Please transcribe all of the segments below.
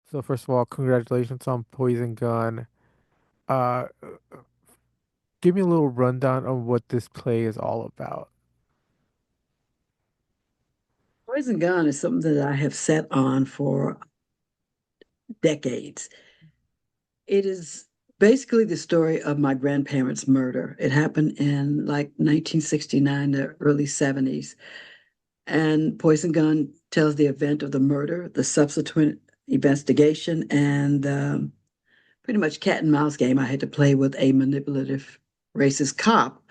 So first of all, congratulations on Poison Gun. Uh, Give me a little rundown on what this play is all about. Poison Gun is something that I have sat on for decades. It is basically the story of my grandparents' murder. It happened in like 1969, the early 70s. And Poison Gun tells the event of the murder, the subsequent investigation, and pretty much cat and mouse game I had to play with a manipulative racist cop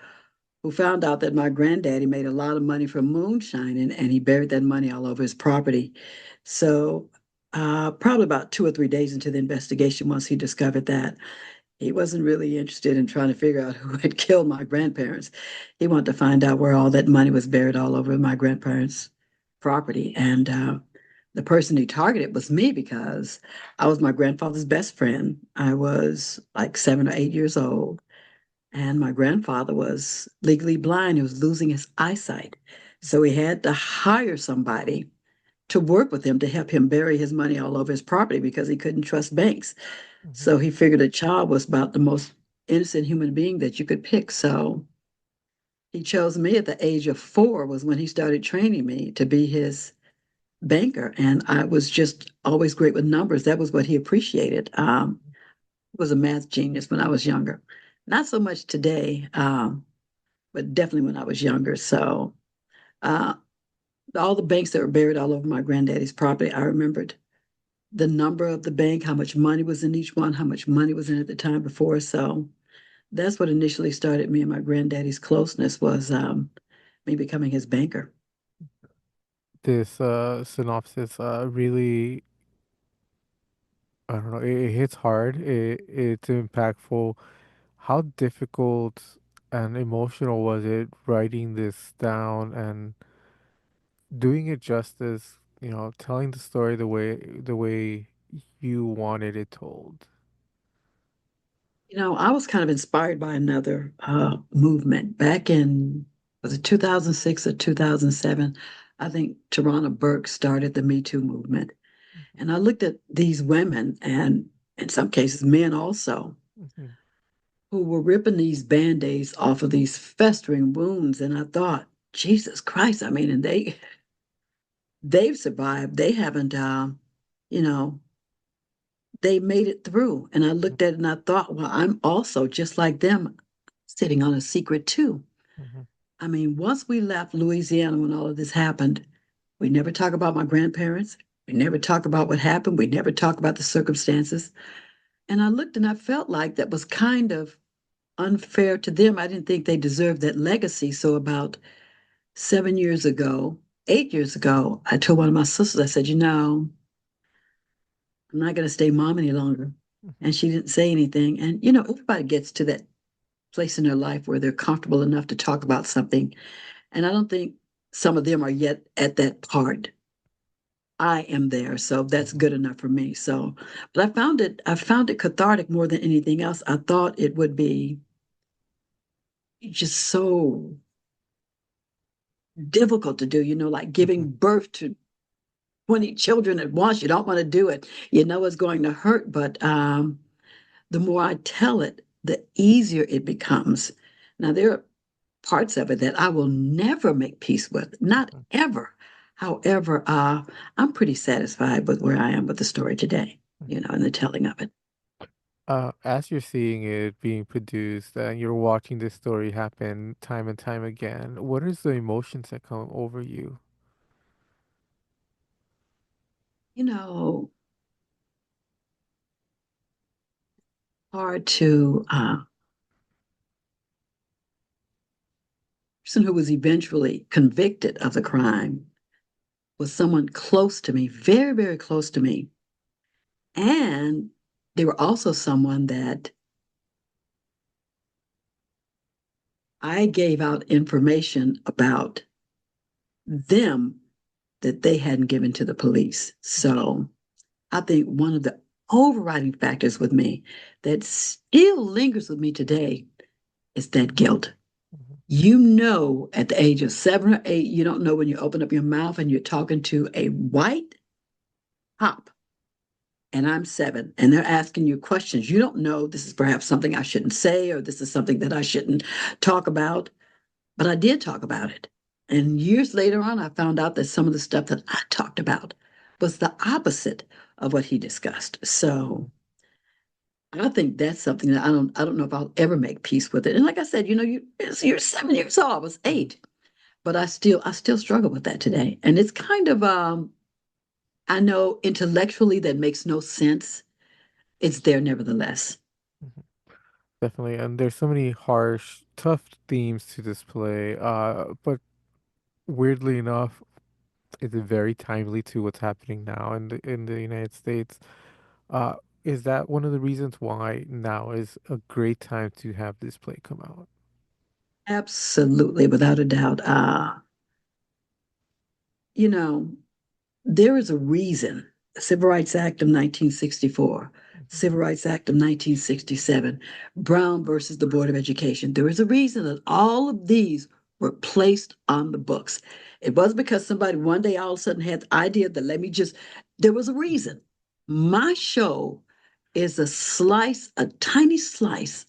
who found out that my granddaddy made a lot of money from moonshining and he buried that money all over his property. So, probably about 2 or 3 days into the investigation, once he discovered that, he wasn't really interested in trying to figure out who had killed my grandparents. He wanted to find out where all that money was buried all over my grandparents' property. And the person he targeted was me because I was my grandfather's best friend. I was like 7 or 8 years old. And my grandfather was legally blind. He was losing his eyesight. So he had to hire somebody to work with him to help him bury his money all over his property because he couldn't trust banks. Mhm. So he figured a child was about the most innocent human being that you could pick. So he chose me at the age of 4 was when he started training me to be his banker. And I was just always great with numbers. That was what he appreciated. Was a math genius when I was younger. Not so much today, but definitely when I was younger. So uh, all the banks that were buried all over my granddaddy's property, I remembered the number of the bank, how much money was in each one, how much money was in at the time before. So that's what initially started me and my granddaddy's closeness was me becoming his banker. This synopsis really, I don't know, it hits hard. It's impactful. How difficult and emotional was it writing this down and doing it justice, telling the story the way you wanted it told? I was kind of inspired by another movement back in, was it 2006 or 2007? I think Tarana Burke started the Me Too movement. And I looked at these women and in some cases men also Mhm. who were ripping these band-aids off of these festering wounds. And I thought, Jesus Christ, I mean, and they've survived. They haven't you know, they made it through. And I looked at it and I thought, well, I'm also just like them, sitting on a secret too. Mhm. I mean, once we left Louisiana when all of this happened, we never talk about my grandparents. We never talk about what happened. We never talk about the circumstances. And I looked and I felt like that was kind of unfair to them. I didn't think they deserved that legacy. So about 7 years ago, 8 years ago, I told one of my sisters, I said, I'm not going to stay mom any longer. Mhm. And she didn't say anything. And, everybody gets to that place in their life where they're comfortable enough to talk about something. And I don't think some of them are yet at that part. I am there, so that's Mhm. good enough for me. So, but I found it cathartic more than anything else. I thought it would be just so difficult to do, like Mhm. giving birth to 20 children at once. You don't want to do it. You know it's going to hurt, but the more I tell it, the easier it becomes. Now, there are parts of it that I will never make peace with, not Mhm. ever. However, I'm pretty satisfied with where I am with the story today, Mhm. and the telling of it. As you're seeing it being produced and you're watching this story happen time and time again, what is the emotions that come over you? You know, hard to person who was eventually convicted of the crime was someone close to me, very, very close to me. And they were also someone that I gave out information about them that they hadn't given to the police. So I think one of the overriding factors with me that still lingers with me today is that guilt. Mhm. At the age of 7 or 8, you don't know when you open up your mouth and you're talking to a white cop and I'm 7, and they're asking you questions. You don't know this is perhaps something I shouldn't say, or this is something that I shouldn't talk about, but I did talk about it. And years later on, I found out that some of the stuff that I talked about was the opposite of what he discussed. So I think that's something that I don't know if I'll ever make peace with it. And like I said, you're 7 years old. I was Mhm. 8, but I still struggle with that today. And it's kind of I know intellectually that makes no sense. It's there nevertheless. Mhm. Definitely, and there's so many harsh, tough themes to this play. But weirdly enough, it's very timely to what's happening now in the United States. Uh, is that one of the reasons why now is a great time to have this play come out? Absolutely, without a doubt. You know, there is a reason. The Civil Rights Act of 1964, Mhm. Civil Rights Act of 1967, Brown versus the Board of Education. There is a reason that all of these were placed on the books. It wasn't because somebody one day all of a sudden had the idea that let me just, there was a reason. My show is a slice, a tiny slice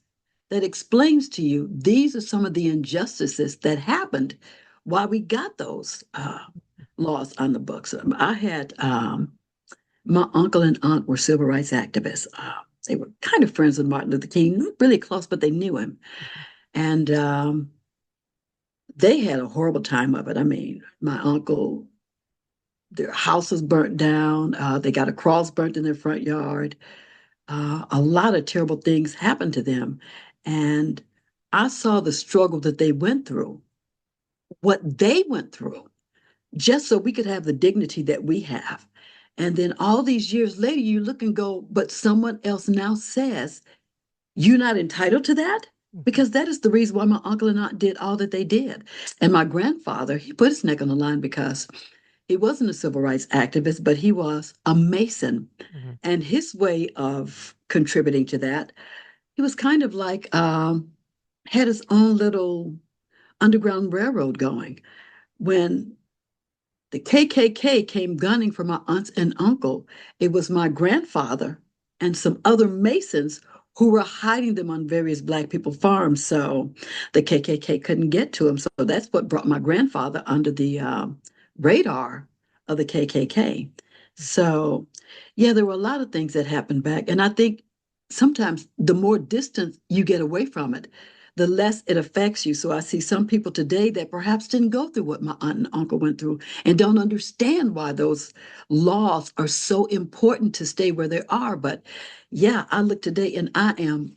that explains to you these are some of the injustices that happened while we got those laws on the books. I had my uncle and aunt were civil rights activists. They were kind of friends with Martin Luther King, not really close, but they knew him. And they had a horrible time of it. I mean, my uncle, their house was burnt down. They got a cross burnt in their front yard. A lot of terrible things happened to them. And I saw the struggle that they went through, what they went through, just so we could have the dignity that we have. And then all these years later, you look and go, but someone else now says, you're not entitled to that? Mhm. Because that is the reason why my uncle and aunt did all that they did. And my grandfather, he put his neck on the line because he wasn't a civil rights activist, but he was a Mason. Mhm. And his way of contributing to that, he was kind of like, had his own little underground railroad going. When the KKK came gunning for my aunts and uncle. It was my grandfather and some other Masons who were hiding them on various Black people farms. So the KKK couldn't get to them. So that's what brought my grandfather under the radar of the KKK. So, yeah, there were a lot of things that happened back. And I think sometimes the more distance you get away from it, the less it affects you. So I see some people today that perhaps didn't go through what my aunt and uncle went through and don't understand why those laws are so important to stay where they are. But yeah, I look today and I'm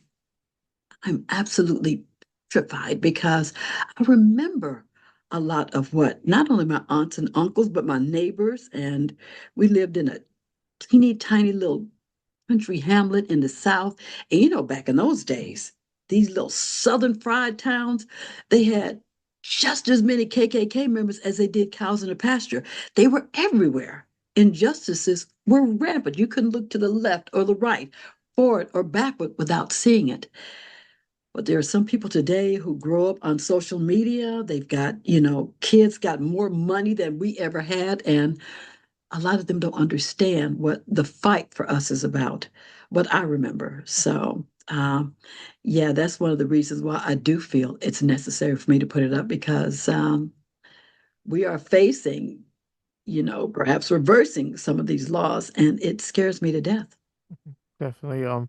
absolutely petrified because I remember a lot of what not only my aunts and uncles, but my neighbors. And we lived in a teeny tiny little country hamlet in the South. And back in those days, these little Southern fried towns, they had just as many KKK members as they did cows in a pasture. They were everywhere. Injustices were rampant. You couldn't look to the left or the right, forward or backward without seeing it. But there are some people today who grow up on social media. They've got, kids got more money than we ever had. And a lot of them don't understand what the fight for us is about, what I remember. So, yeah, that's one of the reasons why I do feel it's necessary for me to put it up because we are facing, perhaps reversing some of these laws, and it scares me to death. Definitely.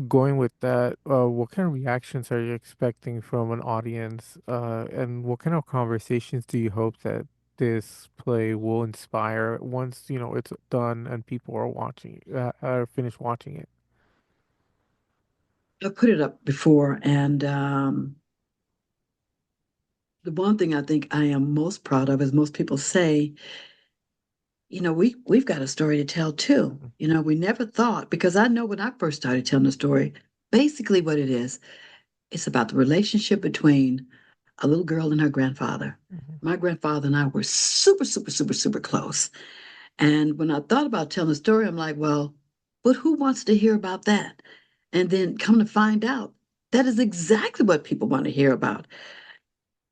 Going with that, what kind of reactions are you expecting from an audience? And what kind of conversations do you hope that this play will inspire once, it's done and people are watching, are finished watching it? I've put it up before, and the one thing I think I am most proud of is most people say, we've got a story to tell too. We never thought because I know when I first started telling the story, basically what it is, it's about the relationship between a little girl and her grandfather. Mhm. My grandfather and I were super, super, super, super close. And when I thought about telling the story, I'm like, well, but who wants to hear about that? And then come to find out, that is exactly what people want to hear about.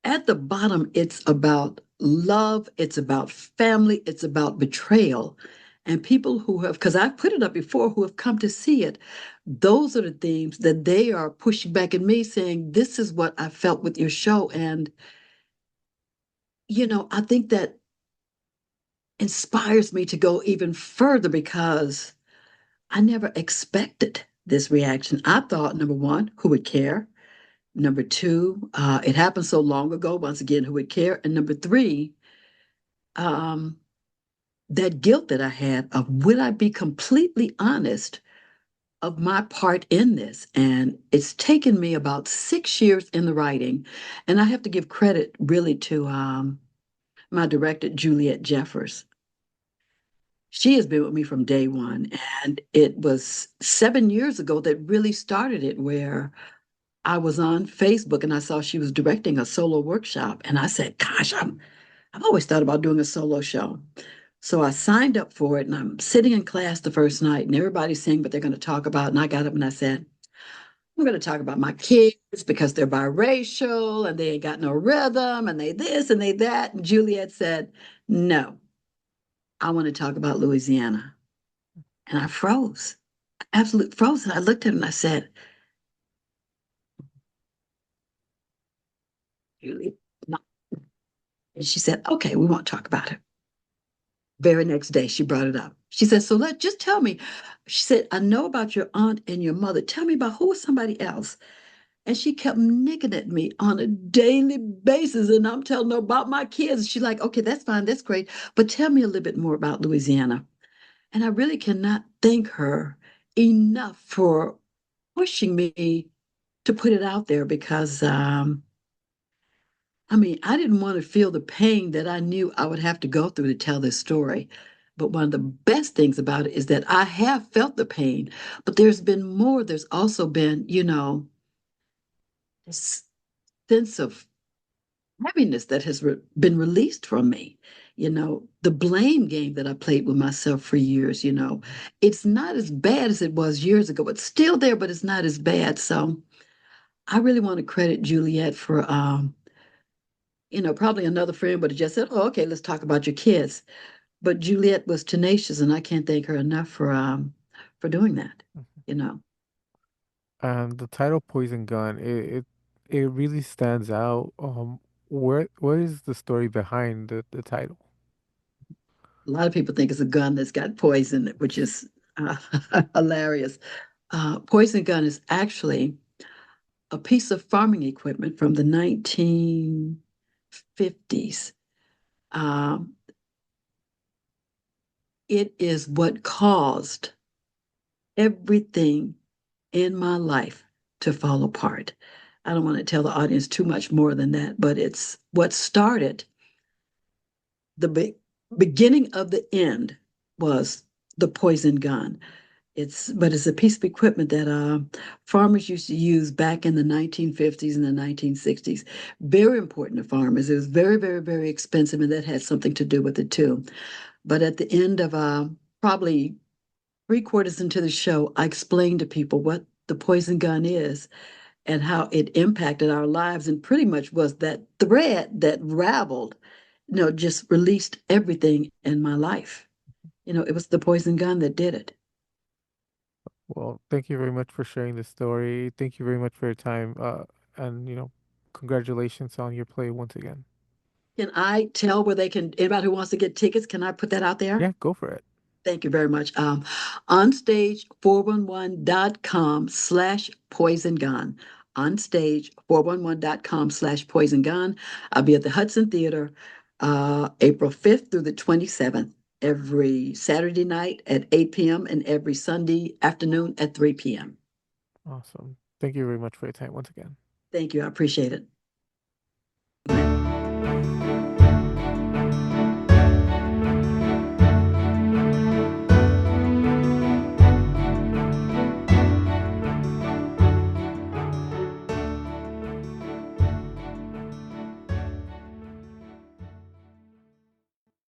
At the bottom, it's about love, it's about family, it's about betrayal. And people who have, because I've put it up before, who have come to see it, those are the themes that they are pushing back at me, saying, this is what I felt with your show. And, I think that inspires me to go even further because I never expected this reaction. I thought, number one, who would care? Number two, it happened so long ago, once again, who would care? And number three, um, that guilt that I had of would I be completely honest of my part in this? And it's taken me about 6 years in the writing. And I have to give credit really to my director, Juliette Jeffers. She has been with me from day one. And it was 7 years ago that really started it, where I was on Facebook and I saw she was directing a solo workshop. And I said, gosh, I've always thought about doing a solo show. So I signed up for it and I'm sitting in class the first night and everybody's saying what they're going to talk about. And I got up and I said, I'm going to talk about my kids because they're biracial and they ain't got no rhythm and they this and they that. And Juliet said, no, I want to talk about Louisiana. And I froze, absolute froze. And I looked at her and I said, Juliet, no. And she said, okay, we won't talk about it. Very next day, she brought it up. She said, so just tell me. She said, I know about your aunt and your mother. Tell me about who was somebody else. And she kept nigging at me on a daily basis. And I'm telling her about my kids. She's like, okay, that's fine. That's great. But tell me a little bit more about Louisiana. And I really cannot thank her enough for pushing me to put it out there because, I mean, I didn't want to feel the pain that I knew I would have to go through to tell this story. But one of the best things about it is that I have felt the pain, but there's been more. There's also been, this sense of heaviness that has been released from me. The blame game that I played with myself for years, it's not as bad as it was years ago. It's still there, but it's not as bad. So I really want to credit Juliet for, probably another friend would have just said, oh, okay, let's talk about your kids. But Juliet was tenacious, and I can't thank her enough for doing that, Mhm. you know. And the title Poison Gun, it really stands out. What is the story behind the title? A lot of people think it's a gun that's got poison, which is uh, hilarious. Poison gun is actually a piece of farming equipment from the 1950s. Um, it is what caused everything in my life to fall apart. I don't want to tell the audience too much more than that, but it's what started the beginning of the end was the poison gun. It's a piece of equipment that farmers used to use back in the 1950s and the 1960s. Very important to farmers. It was very, very, very expensive, and that had something to do with it too. But at the end of probably three-quarters into the show, I explained to people what the poison gun is and how it impacted our lives, and pretty much was that thread that raveled, just released everything in my life. It was the poison gun that did it. Well, thank you very much for sharing this story. Thank you very much for your time. And congratulations on your play once again. Can I tell where they can, anybody who wants to get tickets, can I put that out there? Yeah, go for it. Thank you very much. Onstage411.com/poison gun. Onstage411.com/poison gun. I'll be at the Hudson Theatre April 5th through the 27th, every Saturday night at 8 p.m. and every Sunday afternoon at 3 p.m. Awesome. Thank you very much for your time once again. Thank you. I appreciate it.